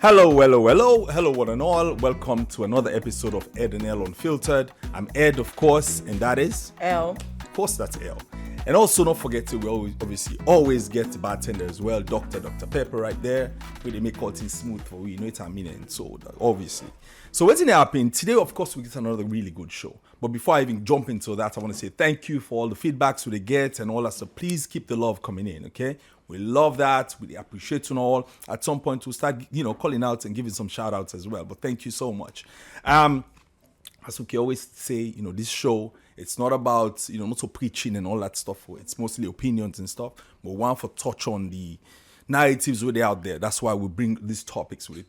Hello, one and all. Welcome to another episode of Ed and L Unfiltered. I'm Ed, of course, and that is L. Of course, that's L. And also, don't forget to always get the bartender as well, Dr. Pepper right there, where they make all things smooth for we. You know it's a minute, so obviously. So what's going to happen today? Of course, we get another really good show. But before I even jump into that, I want to say thank you for all the feedbacks we get and all that. So please keep the love coming in, okay? We love that. We appreciate you all. At some point, we'll start, calling out and giving some shout outs as well. But thank you so much. As we always say, this show, it's not about, not so preaching and all that stuff. It's mostly opinions and stuff. But we want to touch on the narratives where they're out there. That's why we bring these topics. We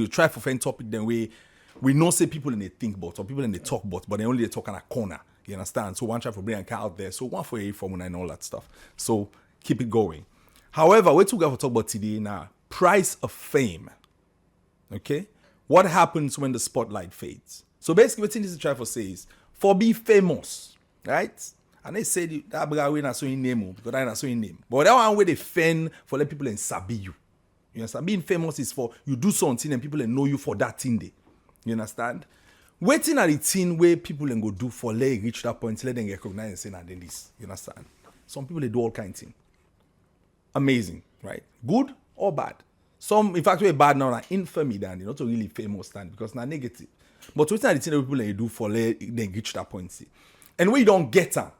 try to find topic then we know say people in the think about or people in the talk about, but they only they talk on a corner. You understand? So one try to bring a car out there. So one for a formula and all that stuff. So keep it going. However, we're going to talk about today now. Price of fame. Okay? What happens when the spotlight fades? So basically, what this is trying to say is, for be famous, right? And they say that guy we not so in name because I not so in name. But that one way they fend for let people and sabi you. You understand? Being famous is for you do something and people know you for that thing day. You understand? Waiting at the thing where people and go do for let reach that point, let them get recognized and say nah then this. You understand? Some people they do all kinds of things. Amazing, right? Good or bad. Some, in fact, we're bad now, like infamy, than not really famous stand because now negative. But what's the thing that people do for they reach that point? See? And when you don't get them,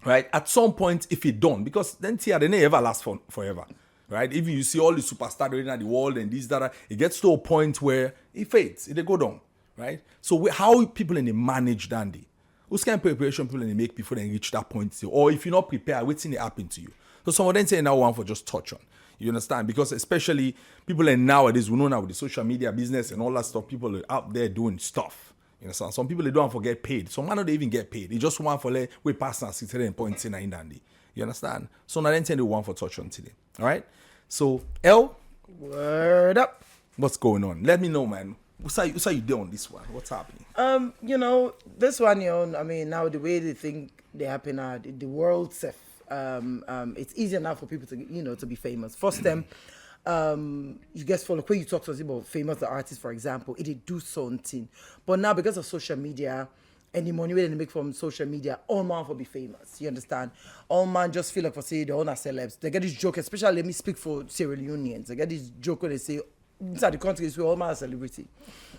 right? At some point, if you don't, because then they never last forever, right? If you see all the superstars in the world and this, that, it gets to a point where it fades, it go down, right? So how people in the manage dandy? What kind of preparation people in the make before they reach that point? See? Or if you're not prepared, what's in the happen to you? So some of them say now one for just touch on. You understand? Because especially people in nowadays, we know now with the social media business and all that stuff, people are out there doing stuff. You understand? Some people, they don't want to get paid. Some might not even get paid. They just want for we pass and 6.9 dandy. You understand? So now then they want for touch on today. All right? So, L. Word up. What's going on? Let me know, man. What's how you doing on this one? What's happening? This one, now the way they think they happen at the world self. It's easier now for people to to be famous. First time, you guys follow when you talk to us about famous the artists, for example, it do something. But now because of social media and the money they make from social media, all man for be famous. You understand? All man just feel like for say they own celebs. They get this joke, especially let me speak for Sierra Leoneans. They get this joke when they say inside the country is all man a celebrity.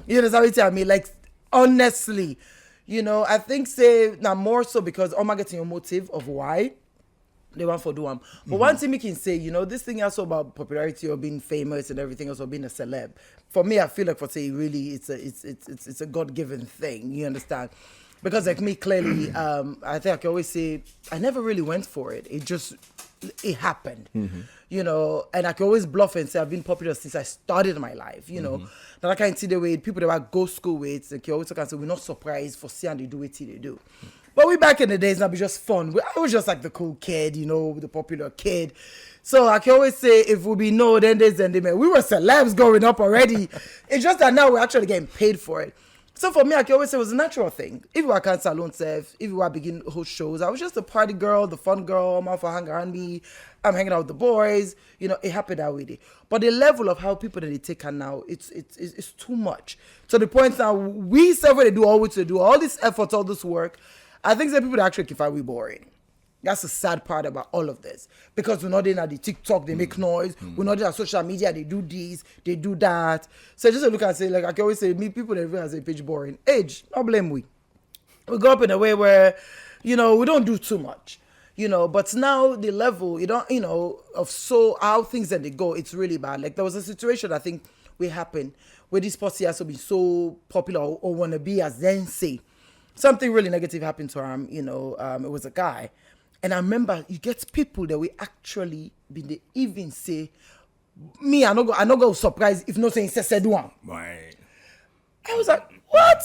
You understand what I mean? Like honestly, I think say now more so because all man getting your motive of why they want for do them. But one thing we can say, this thing also about popularity or being famous and everything else or being a celeb. For me, I feel like for say really it's a God-given thing. You understand? Because like me, clearly, I think I can always say I never really went for it. It happened. And I can always bluff and say I've been popular since I started my life. Now I can see the way people that go school with, and always can say we're not surprised for seeing they do it till they do. But we back in the days, now be just fun. I was just like the cool kid, the popular kid. So I can always say, if we be no, then there's and then we were celebs growing up already. It's just that now we're actually getting paid for it. So for me, I can always say it was a natural thing. If you were can't salon self, if you were begin host shows, I was just the party girl, the fun girl. I'm out for hang around me. I'm hanging out with the boys. It happened that way. But the level of how people that they take her now, it's too much. To the point now, we say what they do, always to do all this effort, all this work. I think that people that actually find we boring. That's the sad part about all of this. Because we're not in at the TikTok, they make noise. We're not in at social media, they do this, they do that. So just look and say, like I can always say, me people that realize they page boring. Age, not blame we. We go up in a way where, we don't do too much. But now the level, of so how things that they go, it's really bad. Like there was a situation I think will happen where this posse has to be so popular or wanna be as then say. Something really negative happened to him, it was a guy. And I remember you get people that we actually they even say, me, I not go surprised if not saying said one. Right. I was like, what?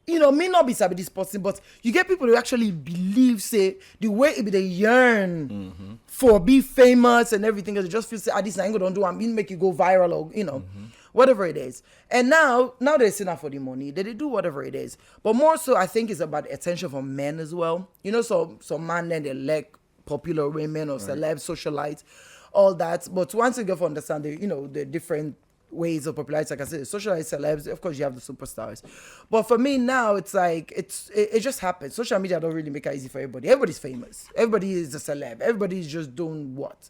Me not be sabi this person, but you get people who actually believe, say, the way it be they yearn for be famous and everything, they just feel say, this I ain't gonna do, I'm gonna make you go viral or whatever it is. And now they're sitting out for the money. They do whatever it is. But more so, I think it's about attention from men as well. So man then they like popular women or celebs, socialites, all that. But once you get to understand the different ways of popularity. Like I said, socialized celebs. Of course, you have the superstars, but for me now, it's like it just happens. Social media don't really make it easy for everybody. Everybody's famous. Everybody is a celeb. Everybody's just doing what.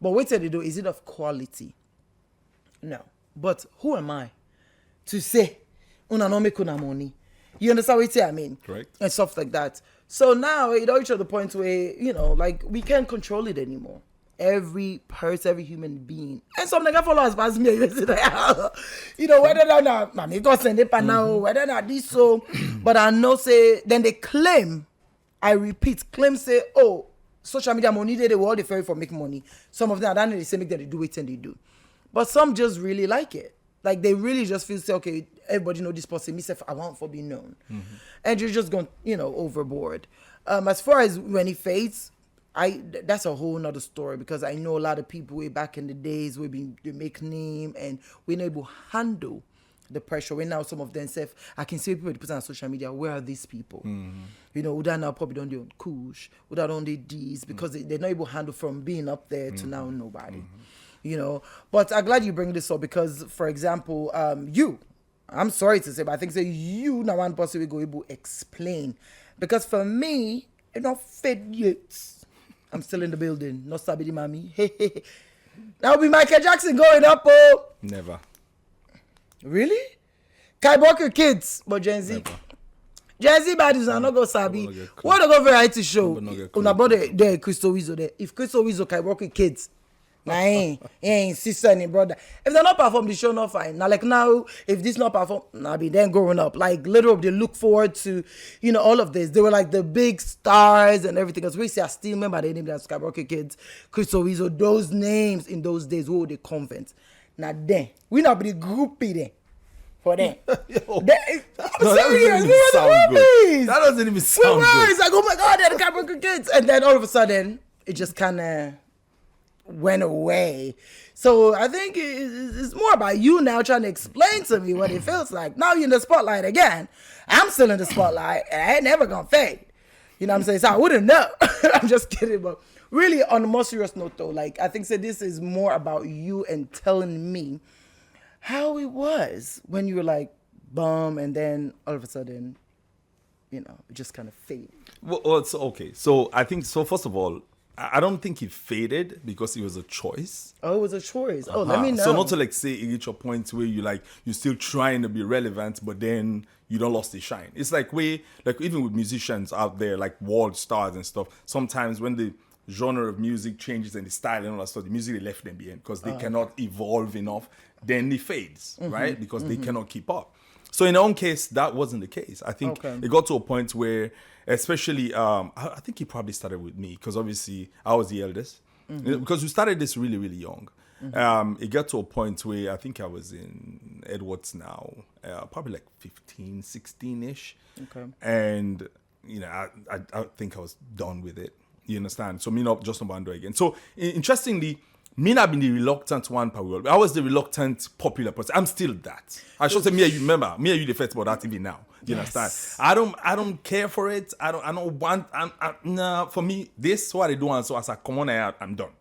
But what they do, is it of quality? No. But who am I to say una no make una money? You understand what I mean? Correct. And stuff like that. So now it reached the point where, like we can't control it anymore. Every person, every human being. And some nigga followers pass me, whether or not, mommy go send it now, whether or not this so. But I know say, then they claim, I repeat, claim say, oh, social media money, they were all the ferry for make money. Some of them, I don't know, they say make that they do it and they do. But some just really like it. Like they really just feel say, okay, everybody know this person, myself, I want for being known. And you're just going, overboard. As far as when it fades, that's a whole nother story, because I know a lot of people way back in the days they make name and we're not able to handle the pressure. When now some of them say, I can see people put on social media, where are these people? Uda now probably don't do on Kush, Uda don't do these, because they're not able to handle from being up there to now nobody. But I'm glad you bring this up, because for example, I'm sorry to say, but I think you now one person will go able to explain, because for me, it not fed yet. I'm still in the building. No stabidi mommy. That will be Michael Jackson going up. Oh, Never. Really? Kai Walker kids, but Gen Z. Never. Gen Z bodies are not go sabi. What they go variety show? Una about the Crystal Weasel there. If Crystal Weasel Kai Walker kids, nah, ain't sister and brother. If they not perform, the show not fine. Now like now, if this not perform, nah, be then growing up. Like literally, they look forward to, all of this. They were like the big stars and everything. Because we see, I still remember the name that Skyrocket Kids, Crystal Weasel, those names in those days. What were the convent? Now then, we not be the groupie then. For them. I'm serious. That doesn't even sound good. It's like, oh my God, they're the Skyrocket Kids. And then all of a sudden, it just kind of went away. So I think it's more about you now trying to explain to me what it feels like. Now you're in the spotlight again. I'm still in the spotlight, and I ain't never gonna fade. You know what I'm saying? So I wouldn't know. I'm just kidding. But really, on a more serious note though, like I think this is more about you and telling me how it was when you were like bum, and then all of a sudden, it just kind of faded. Well, so, okay. So I think, first of all, I don't think it faded because it was a choice. Oh, it was a choice. Oh, let me know. So not to like say it reach a point where you're still trying to be relevant, but then you don't lost the shine. It's like even with musicians out there, like world stars and stuff, sometimes when the genre of music changes and the style and all that stuff, the music they left them behind because they cannot evolve enough, then it fades, right? Because they cannot keep up. So in our own case, that wasn't the case. I think it got to a point where, especially, I think he probably started with me because obviously I was the eldest. Because we started this really, really young. It got to a point where I think I was in Edwards now, probably like 15, 16-ish. Okay. And, I think I was done with it. You understand? So me not just not bando again. So interestingly, me not being the reluctant one per world. I was the reluctant popular person. I'm still that. I should say me and you remember. Me and you the first about that even now. You understand? I don't care for it. I don't want nah, for me, this what I do, and so as I come on out, I'm done.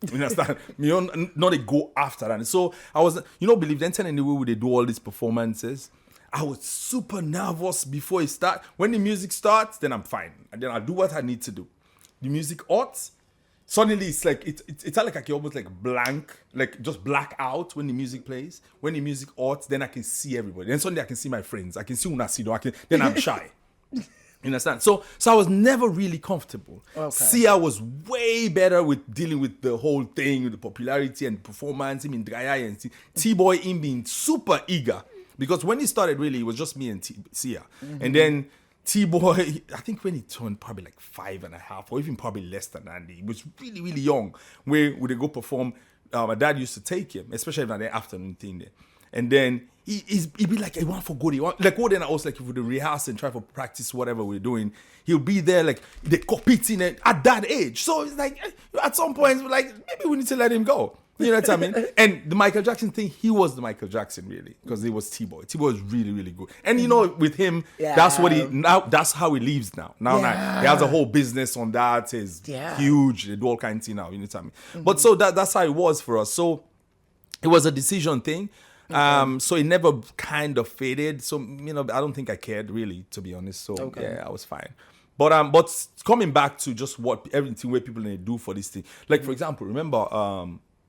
You understand? Me not a go after that. So I was, believe then anyway when they do all these performances. I was super nervous before it start. When the music starts, then I'm fine. And then I'll do what I need to do. The music ought. Suddenly it's like it's like I can almost like blank, like just black out when the music plays. When the music ought, then I can see everybody. Then suddenly I can see my friends. I can see Unasido. Then I'm shy. You understand? So I was never really comfortable. Okay. Sia was way better with dealing with the whole thing, with the popularity and performance. Him in Dry Eye and T-Boy him being super eager. Because when he started really, it was just me and Sia. And then T-Boy, I think when he turned probably like 5.5 or even probably less than that, he was really, really young. Where would they go perform? My dad used to take him, especially in the afternoon thing there. And then he'd be like, I want for good. Then I was like, if we rehearse and try to practice whatever we're doing, he'll be there like they're competing at that age. So it's like, at some point, we're like, maybe we need to let him go. You know what I mean? And the Michael Jackson thing, he was the Michael Jackson really, because he was T-Boy. T-Boy was really, really good. And with him, that's how he lives now. Now he has a whole business on that. He's huge. They do all kinds of things now. You know what I mean? But so that's how it was for us. So it was a decision thing. So it never kind of faded. So, you know, I don't think I cared really, to be honest. So yeah, I was fine. But coming back to just everything where people they do for this thing. Like, for example, remember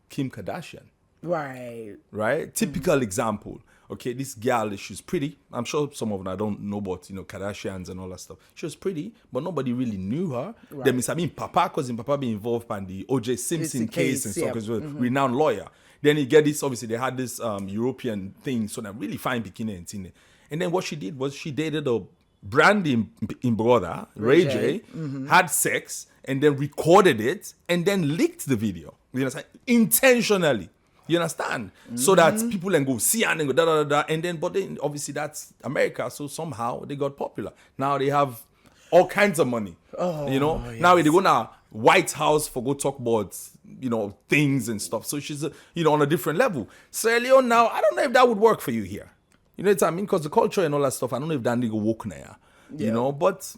Kim Kardashian? Right? Typical example. Okay, this girl, she's pretty. I'm sure some of them I don't know, but you know, Kardashians and all that stuff. She was pretty, but nobody really knew her. Right. Then I mean, Papa, because Papa be involved in the O.J. Simpson case and stuff, because renowned lawyer. Then you get this. Obviously, they had this European thing, so they're really fine bikini and thing. And then what she did was she dated a Brandy in brother, Ray J, had sex, and then recorded it, and then leaked the video. You understand? Intentionally. You understand? So that people can go see and go da da da da. And then, but then obviously that's America. So somehow they got popular. Now they have all kinds of money. You know? Yes. Now they go to White House for go talk about, you know, things and stuff. So she's, you know, on a different level. Sierra Leone now, I don't know if that would work for you here. You know what I mean? Because the culture and all that stuff, I don't know if that nigga woke now. You know, but...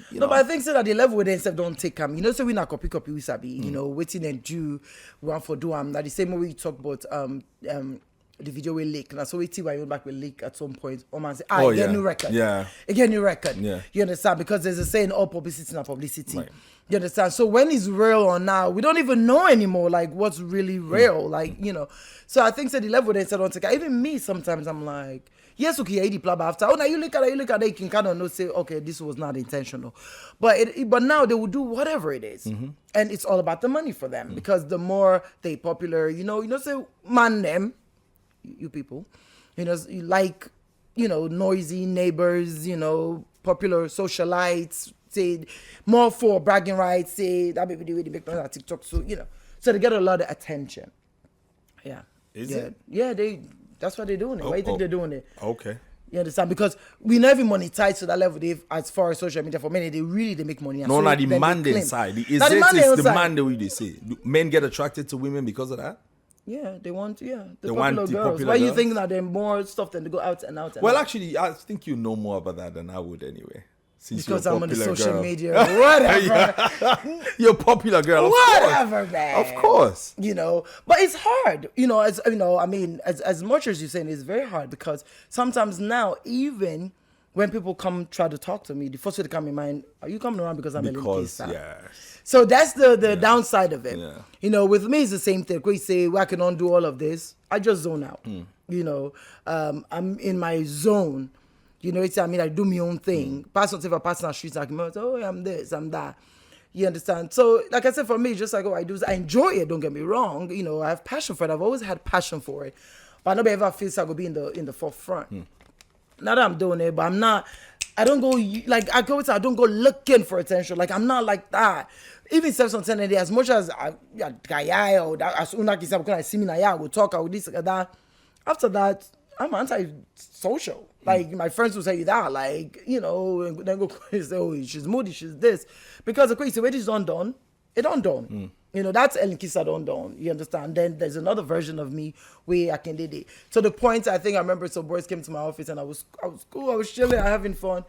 You know. But I think so that the level where they instead don't take them. You know, so we not copy we sabi. You know, waiting and do one for do that the same way we talk about the video will leak. And so we see why you back will leak at some point. Or man say, get new record. Yeah. Again, new record. Yeah. You understand? Because there's a saying, all publicity is not publicity. Right. You understand? So when it's real or now, we don't even know anymore, like, what's really real. Like, you know. So I think so the level they instead don't take. Even me, sometimes I'm like, yes, okay, I play after. Oh, now you look at it, you can kind of know, say, okay, this was not intentional. But now they will do whatever it is. And it's all about the money for them. Because the more they popular, you know, say, man them, you people, you know, you like, you know, noisy neighbors, you know, popular socialites, say, more for bragging rights, say, that baby do with the big on TikTok. So, you know, so they get a lot of attention. Yeah. Is it? Yeah, that's what they're doing. Why do you think they're doing it? Okay. You understand? Because we never monetize to that level. As far as social media, for many, they make money. No, not the man inside. Is the man the way they say? Do men get attracted to women because of that? Yeah, they want, the want popular the girls. popular Why you girls? think that they're more stuff than they go out and out and Well, out? actually, I think you know more about that than I would anyway. Since Because you're a I'm on the popular social girl. media. Whatever. You're a popular girl, of Whatever, course. man. Of course. You know, but it's hard. You know, as you know, I mean, as much as you're saying, it's very hard because sometimes now, even when people come try to talk to me, the first way to come in mind, are you coming around because I'm a little star? Yes. So that's the downside of it. Yeah. You know, with me, it's the same thing. We say, well, I can undo all of this. I just zone out. You know, I'm in my zone. You know, I mean, I do my own thing. Pass on the pass on the streets, like, oh, I'm this, I'm that. You understand? So, like I said, for me, just like what I do, I enjoy it. Don't get me wrong. You know, I have passion for it. I've always had passion for it, but I never ever feel like I go be in the forefront. Now that I'm doing it, but I'm not. I don't go like I don't go looking for attention. Like I'm not like that. Even self-contained, as much as I or that, as soon as I see me now, I will talk, I will this, that. After that, I'm anti-social. Like, my friends will tell you that, like, you know, and then go say, oh, she's moody, she's this. Because the crazy way this is undone, it undone. You know, that's Ellen Kisa undone, you understand? Then there's another version of me where I can do it. To the point, I think I remember some boys came to my office and I was cool, I was chilling, having fun.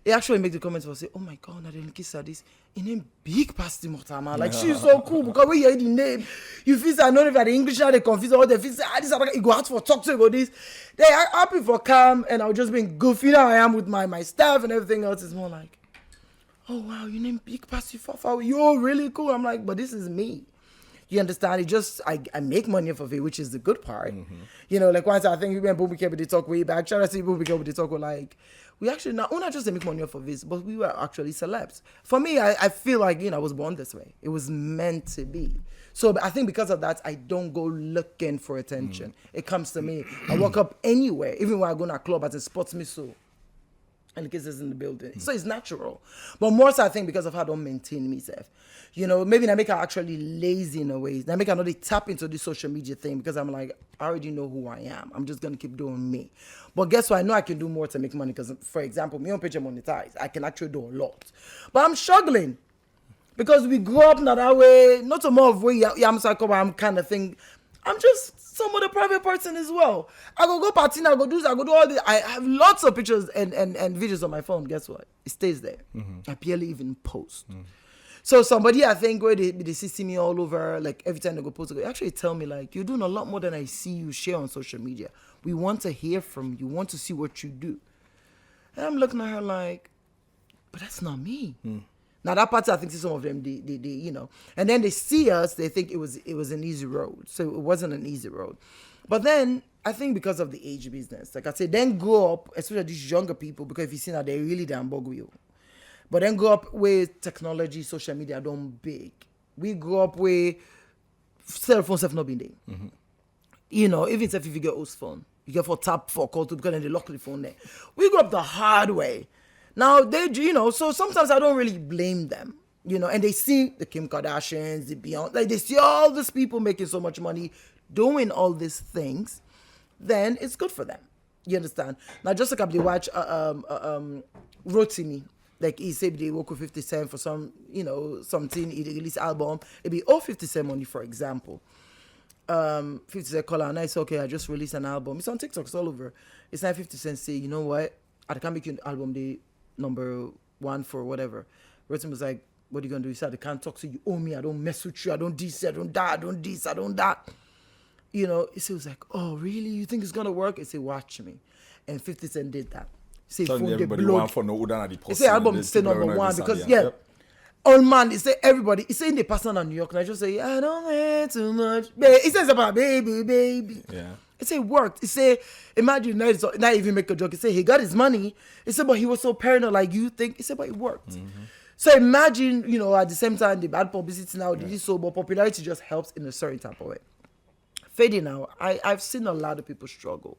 He actually make the comments for say, oh my God, Ellen Kisa, this, in name big past the Motama. Like, she's so cool because when you hear the name, you feel say, I don't know if the English now they confuse all they feel say, this you go out for talk to about this. They are happy for calm and I'll just being goofy now I am with my staff and everything else. It's more like, oh wow, you name big past you Fafa, you're really cool. I'm like, but this is me. You understand? It just I make money off of it, which is the good part. You know, like once I think when Booby Cable they talk way back, shout out to Booby Cable they talk were like, we actually not just to make money off of this, but we were actually celebs. For me, I feel like, you know, I was born this way. It was meant to be. So I think because of that, I don't go looking for attention. It comes to me. I walk up anywhere, even when I go to a club as a sports missile. And the kids is in the building. So it's natural. But more so I think because of how I don't maintain myself. You know, maybe I make her actually lazy in a way. I make her not tap into the social media thing because I'm like, I already know who I am. I'm just going to keep doing me. But guess what? I know I can do more to make money because, for example, me on page monetize. I can actually do a lot. But I'm struggling because we grew up not that way. Not a more of way I'm kind of thing. I'm just some other private person as well. I go party, I go do all this. I have lots of pictures and videos on my phone. Guess what? It stays there. I barely even post. So somebody, I think, where they see me all over, like every time they go post, they actually tell me, like, you're doing a lot more than I see you share on social media. We want to hear from you. We want to see what you do. And I'm looking at her like, but that's not me. Now that part, I think some of them, they you know, and then they see us, they think it was an easy road. So it wasn't an easy road. But then I think because of the age business, like I said, then grow up, especially these younger people, because if you see now, they're really damn bug you. But then grow up with technology, social media done big. We grew up with cell phones have not been there. You know, even if you get host phone, you get for tap for call to because then they lock the phone there. We grew up the hard way. Now they, you know, so sometimes I don't really blame them, you know, and they see the Kim Kardashians, the Beyonce, like they see all these people making so much money doing all these things, then it's good for them. You understand? Now just like they watch Rotimi, like he said they work with 50 Cent for some, you know, something, he release album, it'd be all 50 Cent money, for example. 50 Cent call out and I say, okay, I just released an album. It's on TikTok, it's all over. It's not 50 Cent say, you know what? I can't make you an album the number one for whatever. Rotimi was like, what are you gonna do? He said, I can't talk to you, owe me, I don't mess with you, I don't this, I don't that, I don't this, I don't that. You know, he was like, oh really? You think it's gonna work? He said, watch me. And 50 Cent did that. He said, everybody want for no Udan at the he said album is still number one because all man, he said everybody, he said in the person in New York, and I just say, I don't want too much. He says about baby. Yeah. He said it worked. He said, imagine not even make a joke. He said he got his money. He said, but he was so paranoid like you think. He said, but it worked. So imagine, you know, at the same time, the bad publicity now, this so, but popularity just helps in a certain type of way. Fading now, I've seen a lot of people struggle.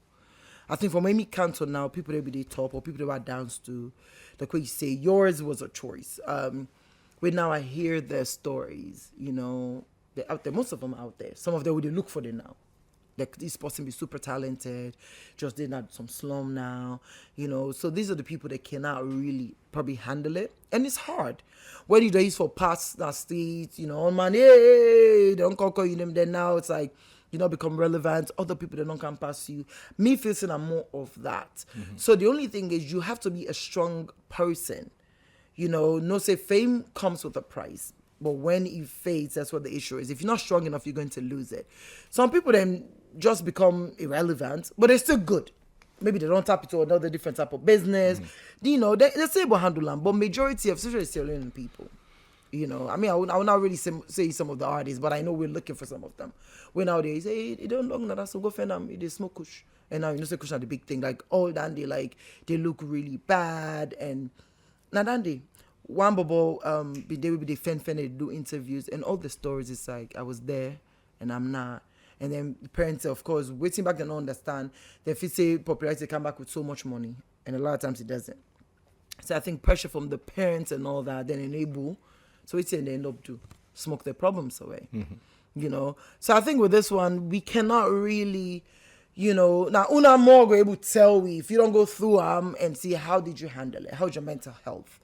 I think from Amy Cantor now, people that be the top or people that are dance to, like what you say, yours was a choice. But now I hear their stories, you know, they're out there. Most of them are out there. Some of them, they look for them now. Like this person be super talented, just did not some slum now, you know. So these are the people that cannot really probably handle it. And it's hard. When you do this for past that state, you know, oh man, hey, don't call you them. Then now it's like, you know, become relevant. Other people that don't come past you. Me feeling I'm more of that. So the only thing is you have to be a strong person. You know, no say fame comes with a price. But when it fades, that's what the issue is. If you're not strong enough, you're going to lose it. Some people then just become irrelevant, but they're still good. Maybe they don't tap into another different type of business. You know, they say about handle them, but majority of social is still learning people. You know, I mean, I will not really say some of the artists, but I know we're looking for some of them. When nowadays, hey, they don't look that, so go find them. They smoke kush. And now, you know, say kush are the big thing. Like, all that, they look really bad. And now, then one bubble, they will be the fan, they do interviews, and all the stories is like, I was there, and I'm not. And then the parents, of course, waiting back, they don't understand. They feel say popularity come back with so much money, and a lot of times it doesn't. So I think pressure from the parents and all that then enable. So it's and they end up to smoke their problems away. You know. So I think with this one, we cannot really, you know, now una more go able to tell we if you don't go through and see how did you handle it, how's your mental health,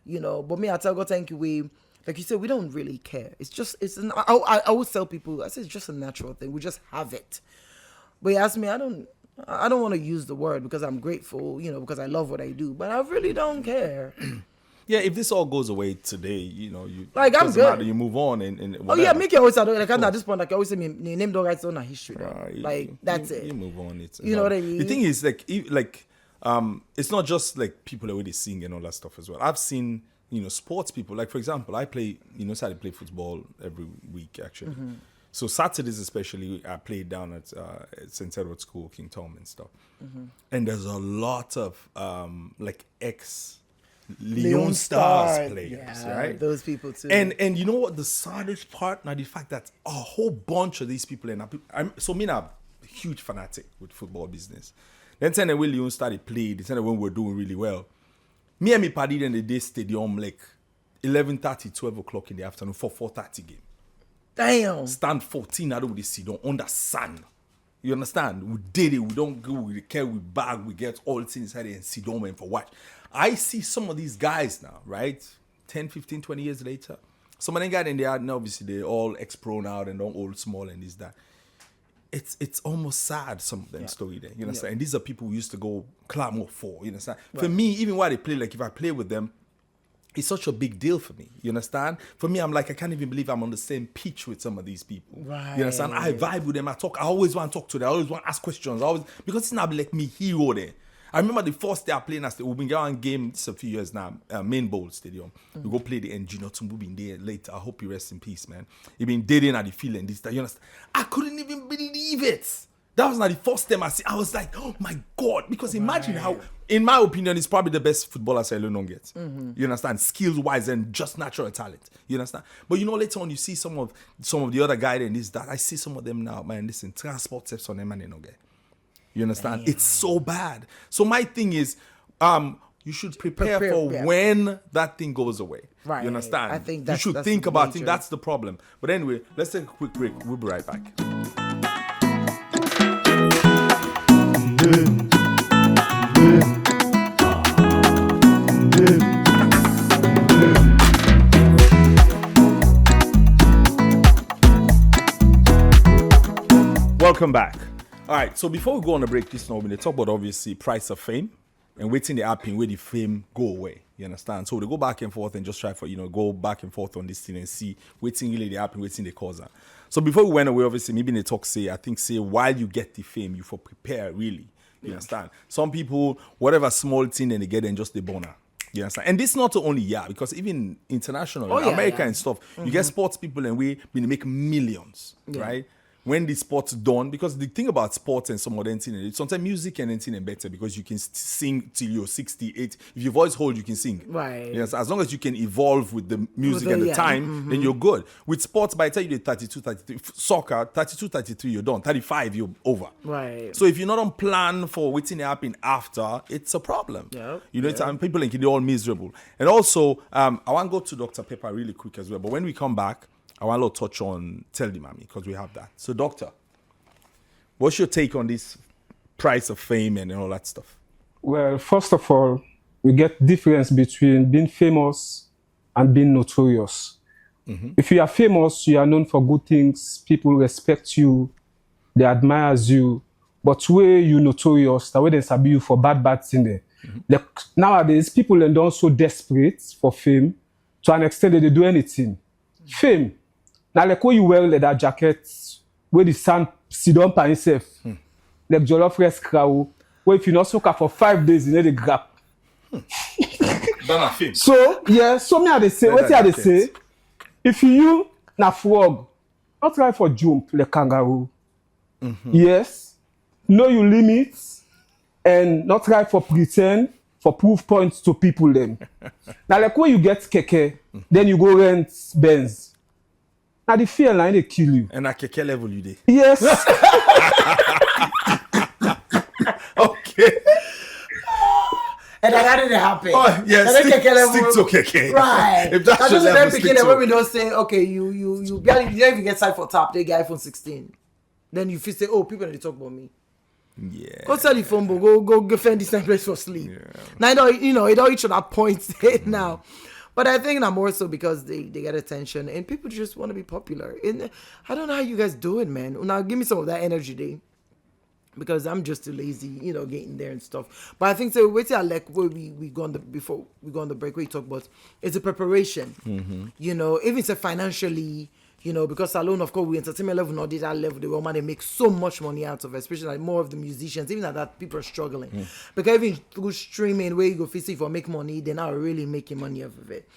you know. But me, I tell God, thank you, we. Like you said, we don't really care. It's just, I always tell people, I say it's just a natural thing. We just have it. But you ask me, I don't want to use the word because I'm grateful, you know, because I love what I do. But I really don't care. Yeah, if this all goes away today, you know, you like I'm good. Matter, you move on and oh yeah, make it always like at this point, like I always say, me name don't write on a history. That's it. You move on. It's you know what I mean. The thing is, it's not just like people that already sing and all that stuff as well. I've seen, you know, sports people. Like for example, I play, you know, so I play football every week actually. So Saturdays especially, I play down at St. Edward's School, King Tom and stuff. And there's a lot of like Leon Stars players, right? Those people too. And you know what the saddest part? Now the fact that a whole bunch of these people, and I'm a huge fanatic with football business. Then when Leon started played, then when we were doing really well, me and me party in the day stadium like 11:30, 12 o'clock in the afternoon for 4:30 game. Damn. Stand 14 out of the seat on the sun. You understand? We did it. We don't go. We care. We bag. We get all things inside and sit down and for watch. I see some of these guys now, right? 10, 15, 20 years later. Some of them guys in there, and obviously they're all ex-pro now and all old, small and this, that. It's almost sad, some of them story there. You understand? And these are people who used to go clamor for, you understand? Right. For me, even while they play, like if I play with them, it's such a big deal for me. You understand? For me, I'm like, I can't even believe I'm on the same pitch with some of these people. Right. You understand? I vibe with them. I always want to talk to them. I always want to ask questions. Because it's not like me hero there. I remember the first day I played we've been going game, this is a few years now, Main Bowl Stadium. We go play the engineer Tumbu been there later. I hope he rests in peace, man. He been dating at the field and this, that. You understand? I couldn't even believe it. That was not the first time I was like, oh my God. Because imagine how, in my opinion, he's probably the best footballer Sierra Leone gets. You understand? Skills-wise and just natural talent. You understand? But later on, you see some of the other guys and this, that. I see some of them now, man. Listen, transport steps on them and they don't get. You understand? Damn. It's so bad. So my thing is, you should prepare for when that thing goes away. Right. You understand? I think you should think about it. I think that's the problem. But anyway, let's take a quick break. We'll be right back. Welcome back. All right, so before we go on a break this now, we're going to talk about obviously price of fame and waiting the happen where the fame go away. You understand? So they go back and forth and just try for, go back and forth on this thing and see waiting really the happen, waiting the cause. So before we went away, obviously, maybe in the talk say while you get the fame, you for prepare really. You understand? Some people, whatever small thing and they get and just the boner. You understand? And this not only because even international, America and stuff, you get sports people and we make millions, right? When the sport's done, because the thing about sports and some other thing, sometimes music and anything better because you can sing till you're 68. If your voice holds, you can sing. Right. Yes, as long as you can evolve with the music and the time, then you're good. With sports, by the time you're 32, 33, soccer, 32, 33, you're done. 35, you're over. Right. So if you're not on plan for waiting to happen after, it's a problem. Yep. People think they're all miserable. And also, I want to go to Dr. Pepper really quick as well. But when we come back, I want to touch on Tell the Mommy because we have that. So, Doctor, what's your take on this price of fame and all that stuff? Well, first of all, we get difference between being famous and being notorious. Mm-hmm. If you are famous, you are known for good things. People respect you. They admire you. But where you notorious, the way they sabi you for bad thing there. Mm-hmm. Like, nowadays, people are not so desperate for fame to an extent that they do anything. Mm-hmm. Fame. Now, like when you wear leather jackets, where the sun sit down by himself, like jollof rice crowd, where if you not soak for 5 days, you need a grab. So, so me they say, what they say, if you na frog, not try for jump like kangaroo. Mm-hmm. Yes, know your limits, and not try for pretend, for proof points to people them. Now, like when you get keke, then you go rent Benz. Now the fear line they kill you. And at keke level you did. Yes. Okay. And that didn't happen. Oh yeah, stick to keke. Right. If that's your level, stick to. When we don't say, okay, you barely even get signed for top, they get iPhone 16. Then you feel say, oh, people need to talk about me. Yeah. Go tell the phone, go find this place for sleep. Yeah. Now it all each of that point now. But I think more so because they get attention and people just want to be popular. And I don't know how you guys do it, man. Now give me some of that energy, day, because I'm just too lazy, getting there and stuff. But I think so. Wait till where we go on before we go on the break. Where you talk about it's a preparation. Mm-hmm. Even it's financially. Because alone, of course, we entertainment level, not that level, the woman they make so much money out of it, especially like more of the musicians, even at that people are struggling. Because even through streaming, where you go physically for make money, they're not really making money off of it.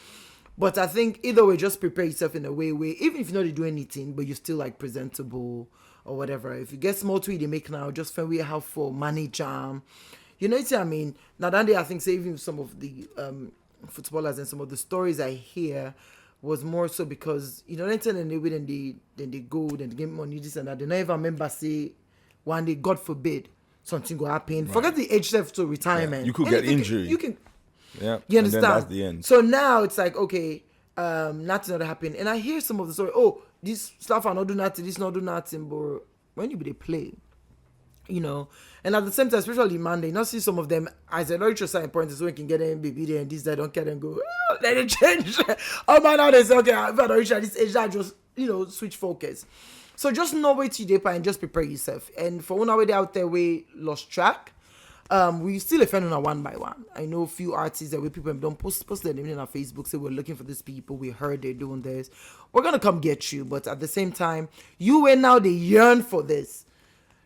But I think either way, just prepare yourself in a way where even if you don't do anything, but you're still like presentable or whatever. If you get small tweet they make now, just find where you have for money jam. What I mean? Now that day, I think say even some of the footballers and some of the stories I hear was more so because they tell them they win and they go and they get money this and that. They never remember say one day, God forbid, something go happen. Right. Forget the age stuff to retirement. Yeah. You could get injury. You can. Yeah. You understand? And then that's the end. So now it's like okay, nothing not happen. And I hear some of the story. Oh, this stuff I not do nothing. This not do nothing. But when you be they play. And at the same time, especially Monday, not see some of them as a very important point is when you can get them baby there and this, they don't care and go, let it change. Oh man, now they say, okay, if I don't reach at this age, I just, switch focus. So just know where to dip and just prepare yourself. And for one way out there, we lost track. We still offend on one by one. I know a few artists that we people don't post their name on our Facebook, say we're looking for these people, we heard they're doing this. We're gonna come get you, but at the same time, you and now they yearn for this.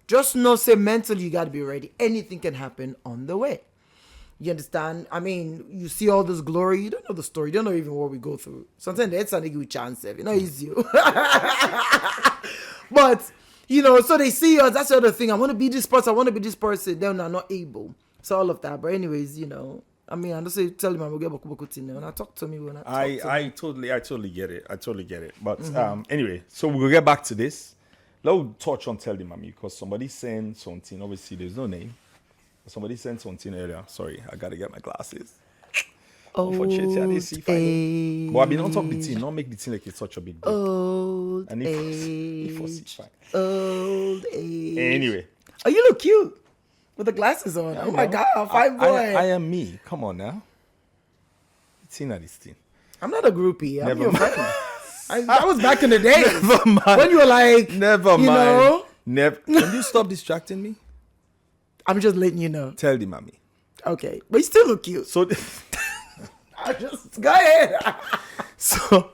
Just know, say mentally you gotta be ready. Anything can happen on the way. You understand? I mean, you see all this glory, you don't know the story, you don't know even what we go through. Sometimes that's something we chance, you know, it's you. But you know, so they see us. That's the other thing. I want to be this person. I want to be this person. Then I'm not able. So all of that. But anyways, you know, I mean, I don't say tell him I'm gonna get when I talk to me when I totally get it. I totally get it. But anyway, so we'll get back to this. Let's touch on tell him, mommy, because somebody sent something. Obviously, there's no name. Somebody sent something earlier. Sorry, I gotta get my glasses. Unfortunately, I didn't see if I but I mean, don't talk the thing. Don't make the thing like it's such a big deal. Old and age. Old age. Anyway. Oh, you look cute with the glasses on. Oh my God, fine boy. I am me. Come on now. It's in this thing. I'm not a groupie. I'm Never your mind. friend. That was back in the day. Never mind. When you were like, never you mind. know? Never. Can you stop distracting me? I'm just letting you know. Tell the mommy. Okay, but you still look cute. So, I just go ahead. so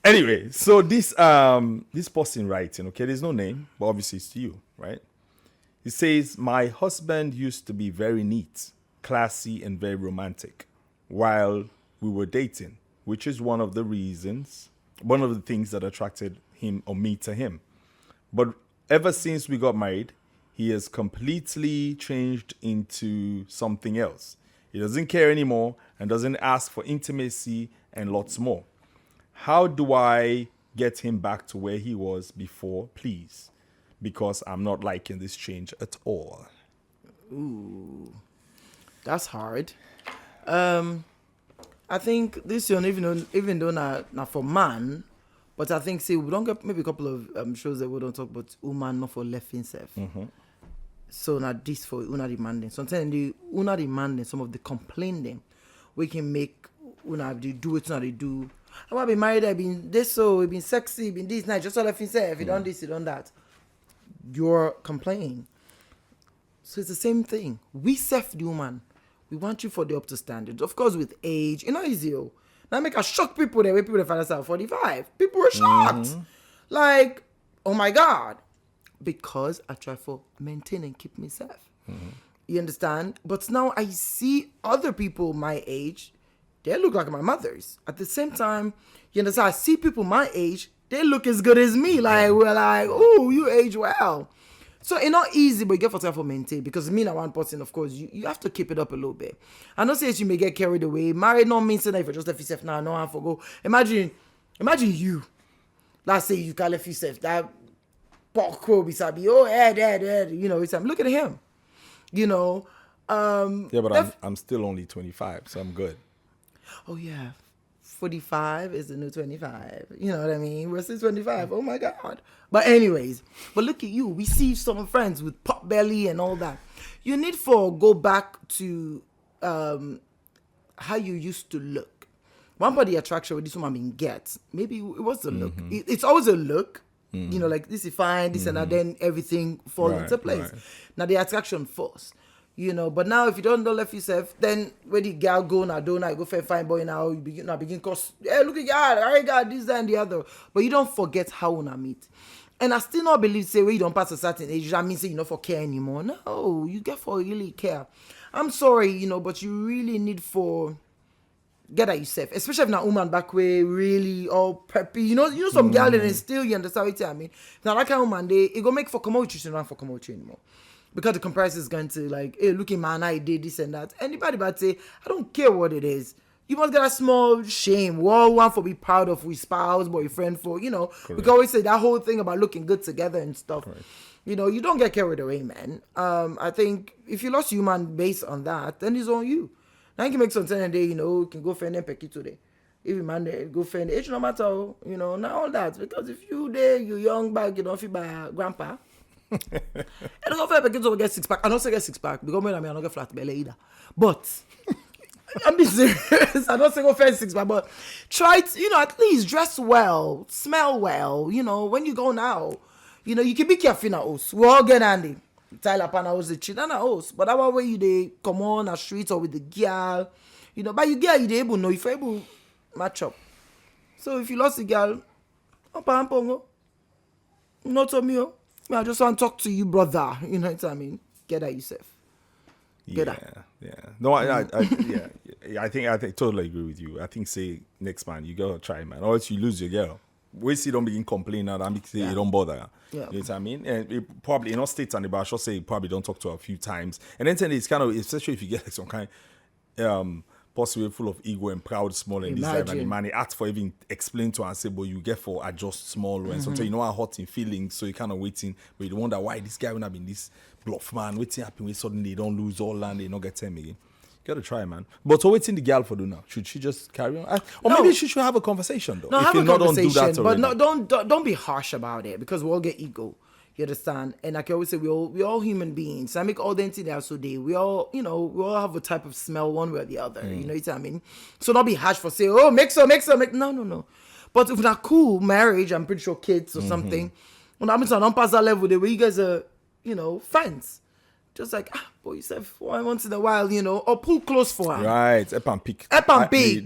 anyway, so this person writing, okay, there's no name, but obviously it's to you, right? He says, my husband used to be very neat, classy, and very romantic while we were dating, which is one of the things that attracted him or me to him. But ever since we got married, he has completely changed into something else. He doesn't care anymore and doesn't ask for intimacy and lots more. How do I get him back to where he was before, please? Because I'm not liking this change at all. Ooh, that's hard. I think this one, even though not for man, but I think, see, we don't get maybe a couple of shows that we don't talk about woman not for left himself. Mm-hmm. So now this for una demanding. Sometimes the una demanding some of the complaining we can make una they do it, now they do. I want to be married, I've been this so, we've been sexy, been this night, just all left himself. You done this, you done that. You're complaining. So it's the same thing. We self the woman. We want you for the up to standards. Of course, with age, you know, easy. Now make a shock people there, where people that find us out 45. People were shocked. Mm-hmm. Like, oh my God. Because I try for maintain and keep myself. Mm-hmm. You understand? But now I see other people my age, they look like my mothers. At the same time, you understand? I see people my age, they look as good as me. Like, we're like, oh, you age well. So it's not easy, but you get for yourself to maintain. Because me and one person, of course, you have to keep it up a little bit. I know say you may get carried away. Married don't mean that if you just left yourself now, no one for go. Imagine you. Let's say you can't left yourself. That you know, look at him, you know. Yeah, but I'm still only 25, so I'm good. Oh yeah, 45 is the new 25. You know what I mean? We're still 25. Oh my God. But anyways, but look at you. We see some friends with pot belly and all that. You need for go back to how you used to look. One body attraction with this woman gets. Maybe it was the look. It's always a look. You know, like this is fine, this and that, then everything falls into place. Right. Now the attraction first, you know. But now if you don't left yourself, then when the girl go now, don't I go for a fine boy now, you begin cause hey, look at God, I got this, that, and the other. But you don't forget how una meet. And I still not believe say when you don't pass a certain age, that means say you not for care anymore. No, you get for really care. I'm sorry, you know, but you really need for get at yourself, especially if na woman back way really all peppy. You know some girl and still you understand what I mean. Now that kind of woman it go make for come out you not for come out anymore. Because the comparison is going to like, hey, look at man, I did this and that. Anybody but say, I don't care what it is. You must get a small shame. We all want for be proud of with spouse, boyfriend for, you know. Correct. We can always say that whole thing about looking good together and stuff. Correct. You know, you don't get carried away, man. I think if you lost human based on that, then it's on you. Now you can make some time and day, you know, you can go find them pecky today. If you man there, go find it no matter, you know, not all that. Because if you there, you young back, you don't feel by grandpa. I don't go find pecky to get 6-pack. I don't say get 6-pack because I don't get flat belly either. But I'm being serious. I don't say go find 6-pack, but try to, you know, at least dress well, smell well, you know, when you go now. You know, you can be careful now. We all get handy. Tyler Pana was the cheat and a host. But that one where you they come on a street or with the girl, you know, but you girl you they able know if you able match up. So if you lost the girl, not to me, I just want to talk to you, brother. You know what I mean? Get that yourself. Get that. Yeah. No, I think totally agree with you. I think say next man, you gotta try, man. Or else you lose your girl. We see don't begin complaining now, and say you don't bother. Yeah. You know what I mean? And it probably in all states and but I should say you probably don't talk to her a few times. And then it's kind of especially if you get like some kind possibly full of ego and proud, small and this type and the man, he asks for even explain to her and say, but you get for adjust small and sometimes you know how hot in feelings, so you kind of waiting, but you wonder why this guy would have been this bluff man, waiting happen with suddenly they don't lose all land, they don't get them again. You gotta try, man. But so waiting the girl for do now. Should she just carry on? Or maybe she should have a conversation though. No, if have you a not conversation, don't do that but already. don't be harsh about it because we all get ego. You understand? And like I always say, we all human beings. I make all the entity there so day. We all, you know, we all have a type of smell one way or the other. You know what I mean? So don't be harsh for saying, oh, make no. But if not cool, marriage, I'm pretty sure kids or something. When I'm don't pass that level there where you guys are, you know, friends. Just like, boy, yourself once in a while, you know, or pull close for her. Right, up and pick.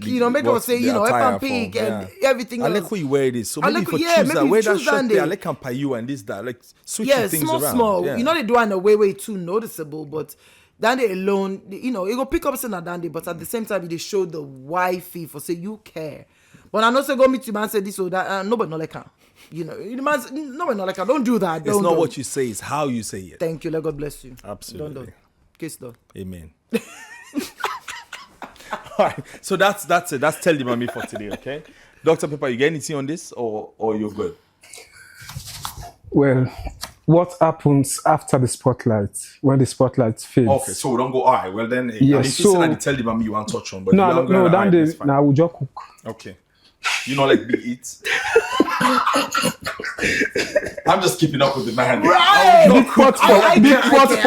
You know, make her say, you know, up and pick and everything I else. like who you wear this. So I maybe like- for yeah, choose maybe that, wear that choose shirt that there, I day. like can pay you and this, that, like switch Yeah, things small. around. Yeah. You know, they do it in a way too noticeable, but that day alone, you know, you go pick up something that day, but at the same time, they show the wifey for say you care. But I know say go meet you man say this or that, nobody not like her. You know, nobody not like her. Don't do that. It's not what you say, it's how you say it. Thank you. Let God bless you. Absolutely. Don't. Kiss though. Amen. All right, so that's it. That's Tell the Mommy for today, okay? Dr. Pepper, you get anything on this or you're good? Well, what happens after the spotlight when the spotlight fades? Okay, so we don't go, all right, well then, Yes, if you so- say that Tell the Mommy you want to touch on, but No, right, that's fine. now we just cook. Okay. You know, like big eats. I'm just keeping up with the man. Right. Big pot I for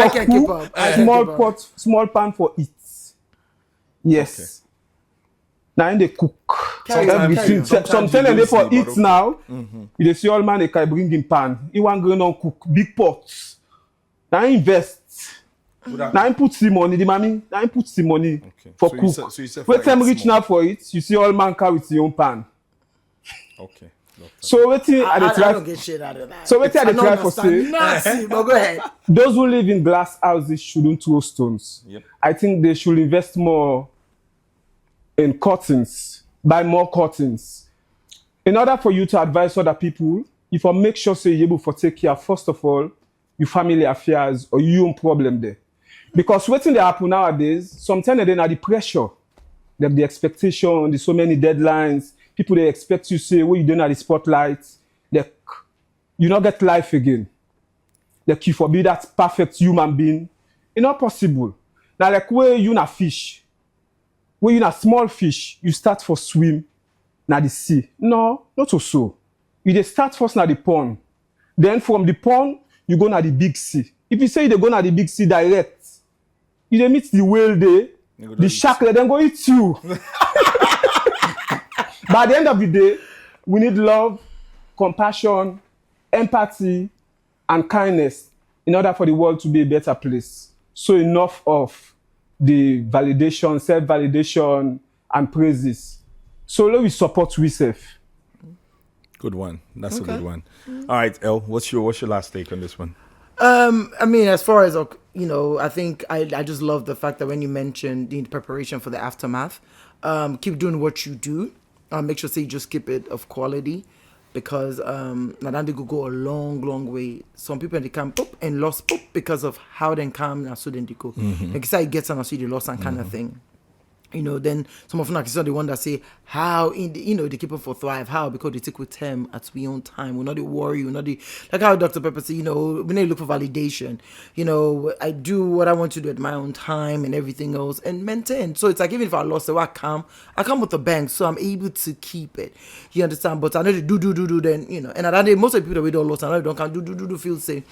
can't keep cook, up. I can't keep up. small pan for eat. Yes. Okay. Now in the cook. Sometimes Sometimes you they lose for me, eat but okay. now. You dey see all man they can bring in pan. He want go on cook big pots. Now invest. Now put the money, the mommy. Now put the money for So you cook. say- so you say When for time eat reach small. now for it, you see all man carry with your own pan. Okay. So wetin I dey I try. don't get shit out of that. So wetin I dey don't try for understand say. nothing, but go ahead. Those who live in glass houses shouldn't throw stones. Yep. I think they should invest more in curtains, buy more curtains. In order for you to advise other people, you for make sure so you're able to take care, first of all, your family affairs or your own problem there. Because what's they happen nowadays, sometimes they are the pressure, the expectation, there's so many deadlines, people they expect you say, well, you don't have the spotlight, like you not get life again. Like you for be that perfect human being. It's not possible. Now like where you na fish, where you na small fish, you start for swim na the sea. No, not so. You dey start first na the pond. Then from the pond, you go na the big sea. If you say you dey go na the big sea direct, you dey meet the whale there, the shark there, then go eat you. But at the end of the day, we need love, compassion, empathy, and kindness in order for the world to be a better place. So enough of the validation, self-validation, and praises. So let we support ourselves. Good one. That's a good one. All right, El, what's your last take on this one? I mean, as far as you know, I think I just love the fact that when you mentioned the preparation for the aftermath, keep doing what you do. Make sure you just keep it of quality, because Nadande could go a long way. Some people they come poop and lost poop because of how they come and so then they go. Like I say, get some see the loss and kind of thing. You know, then some of them are the one that say how in the, you know, they keep it for thrive. How? Because they take with them at we own time. We're not the worry. We're not the, like how Dr. Pepper said, you know, when they look for validation, you know, I do what I want to do at my own time and everything else and maintain. So it's like even if I lost it, I come with the bank, so I'm able to keep it. You understand? But I know they do then, you know, and at that day, most of the people that we don't lose, I know they don't can do feel say,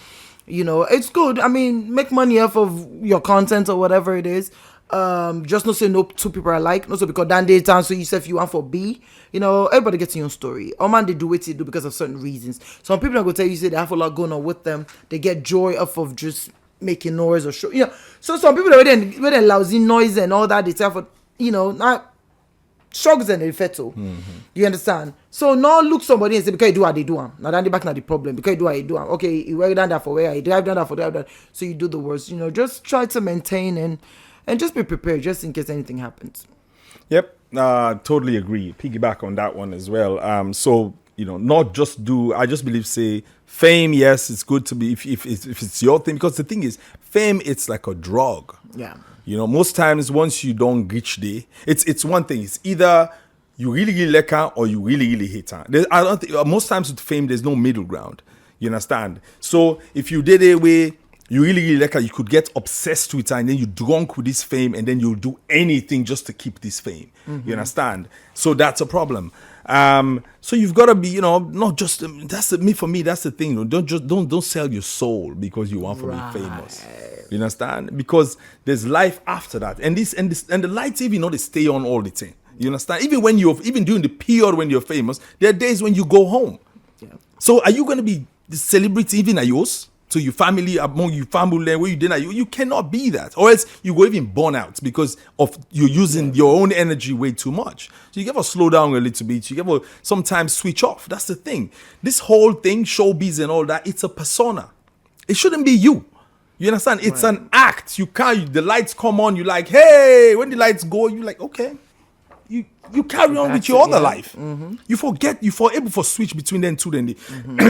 you know, it's good. I mean, make money off of your content or whatever it is. Just not say no two people are like, not so because Dan day time so you say if you want for B, you know, everybody gets your own story. Or man they do what they do because of certain reasons. Some people are gonna tell you say they have a lot going on with them, they get joy off of just making noise or show. You know, so some people are with them lousy noise and all that. They tell for not shocks and effecto. You understand? So now look somebody and say because you do what they do. Now then they back now the problem because you do what you do. Okay, you work down that for where you drive down that for that. So you do the worst. Just try to maintain and just be prepared just in case anything happens. Yep, totally agree. Piggyback on that one as well. So not just do. I just believe say fame. Yes, it's good to be if it's your thing, because the thing is fame. It's like a drug. Yeah. Most times once you don't reach there, it's one thing. It's either you really really like her or you really really hate her. I don't think most times with fame there's no middle ground. You understand? So if you did it way you really really like her, you could get obsessed with her and then you drunk with this fame and then you'll do anything just to keep this fame. You understand? So that's a problem. So you've got to be, not just for me. That's the thing. Don't sell your soul because you want to be famous. You understand? Because there's life after that, and the lights even they stay on all the time. You understand? Even during the period when you're famous, there are days when you go home. Yeah. So are you going to be the celebrity even at yours? To your family, among your family, where you dinner, you cannot be that, or else you go even burn out because of you're using your own energy way too much. So you gotta slow down a little bit. You gotta sometimes switch off. That's the thing. This whole thing, showbiz and all that, it's a persona. It shouldn't be you. You understand? It's an act. You can't. The lights come on. You like, hey. When the lights go, you like, okay. You carry on with your other life. You able to switch between them two. Then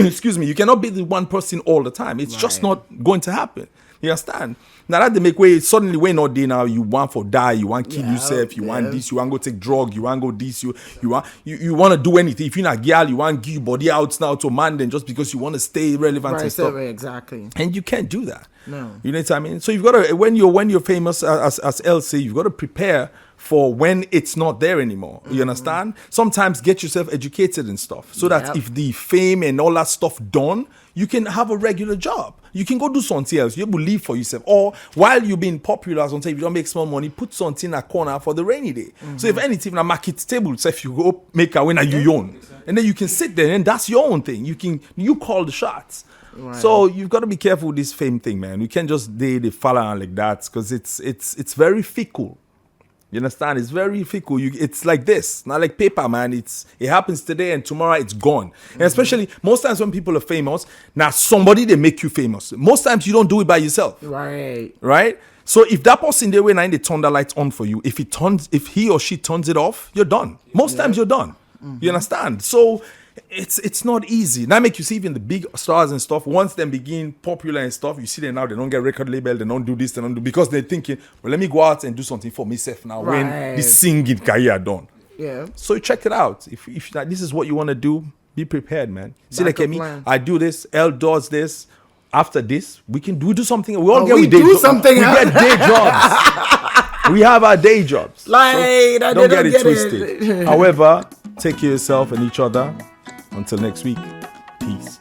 excuse me, you cannot be the one person all the time. It's just not going to happen. You understand? Now that they make way suddenly we're not there now. You want for die. You want kill yourself. You want this. You want go take drug. You want go this. You want to do anything. If you're not girl, you want to give your body out now to a man. Then just because you want to stay relevant and stuff. Exactly. And you can't do that. No. You know what I mean? So you've got to when you're famous as El say, you've got to prepare for when it's not there anymore. You understand? Sometimes get yourself educated and stuff so that if the fame and all that stuff done, you can have a regular job. You can go do something else. You believe for yourself. Or while you're being popular, sometimes if you don't make small money, put something in a corner for the rainy day. So if anything, a market table, so if you go make a win at your own, and then you can sit there and that's your own thing. You call the shots. Right. So you've got to be careful with this fame thing, man. You can't just they fall around like that because it's very fickle. You understand? It's very fickle. It's like this, not like paper, man. It happens today and tomorrow it's gone. And especially most times when people are famous, now somebody they make you famous. Most times you don't do it by yourself. Right? So if that person there when they turn the lights on for you, if he or she turns it off, you're done. Most times you're done. You understand? So it's not easy. Now make you see even the big stars and stuff, once they begin popular and stuff, you see them now, they don't get record label, they don't do this, they don't do, because they're thinking, well, let me go out and do something for myself now when this singing career done. Yeah. So check it out. If this is what you want to do, be prepared, man. See, like me, I do this, L does this. After this, we do something. We all get day jobs. We get day jobs. We have our day jobs. Like, so don't get it twisted. However, take care of yourself and each other. Until next week, peace.